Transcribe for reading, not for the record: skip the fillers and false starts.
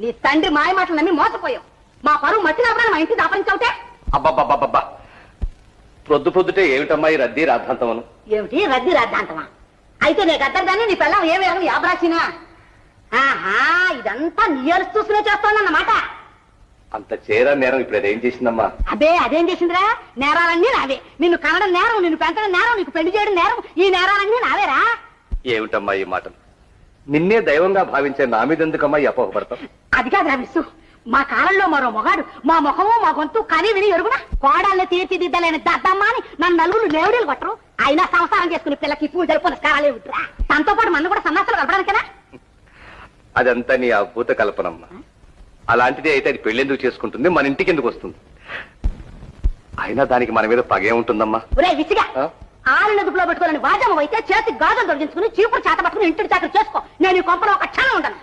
నీ తండ్రి మాయ మాటలు నమ్మి మోసపోయావు. మా పరువు మట్టి రావడానికి మా ఇంటి దాపరించవుతే. అబ్బబ్బబ్బబ్బా, పొద్దుటే ఏమిటమ్మా ఈ రద్దీ రాద్ధాంతమను? ఏమిటి రద్దీ రాద్ధాంతమా? అయితే నీ గద్దరిదాన్ని నీ పిల్లం ఏ వేగం యాబ్రాసినా? ఆహా, ఇదంతా నీ అరుసు చూసుకునే చేస్తోందన్నమాట. అంత చేరా నేరం ఇప్పుడు అదేం చేసిందమ్మా? అదే అదేం చేసిందిరా? నేరాలన్నీ నావే. నిన్ను కనడం నేరం, నిన్ను పెంచడం నేరం, నీకు పెళ్లి చేయడం నేరం. ఈ నేరాలన్నీ నావేరా. ఏమిటమ్మా ఈ మాటలు? నిన్నే దైవంగా భావించే నా మీద ఎందుకమ్మా ఈ అపోహపడతాం? అది కాదురా విసు, మా కాలంలో మరో మొగాడు మా ముఖము మా గొంతు కని విని ఎరుగునా కోడాల్ని తీర్చిదిద్దలేని దద్దమ్మ అని నన్ను నలుగురు లేవుడీలు కొట్టరు. అయినా సంసారం చేసుకుని పిల్లకి పూజలు పునస్కారాలే విట్టురా. తనతో పాటు మన కూడా సన్నాసాలు కలపడానికేనా? అదంతా నీ అభూత కల్పనమ్మా. అలాంటిది అయితే అది పెళ్ళెందుకు చేసుకుంటుంది, మన ఇంటికి ఎందుకు వస్తుంది? అయినా దానికి మన మీద పగే ఉంటుందమ్మా. ఒరే విసిగా, ఆరు అదుపులో పెట్టుకోవాలని వాజమ్మ అయితే చేతి గాజులు తొలగించుకుని చీపురు చేత పట్టుకుని ఇంటికి చాకరి చేసుకో. నేను ఈ కొంపలో ఒక క్షణం ఉండను.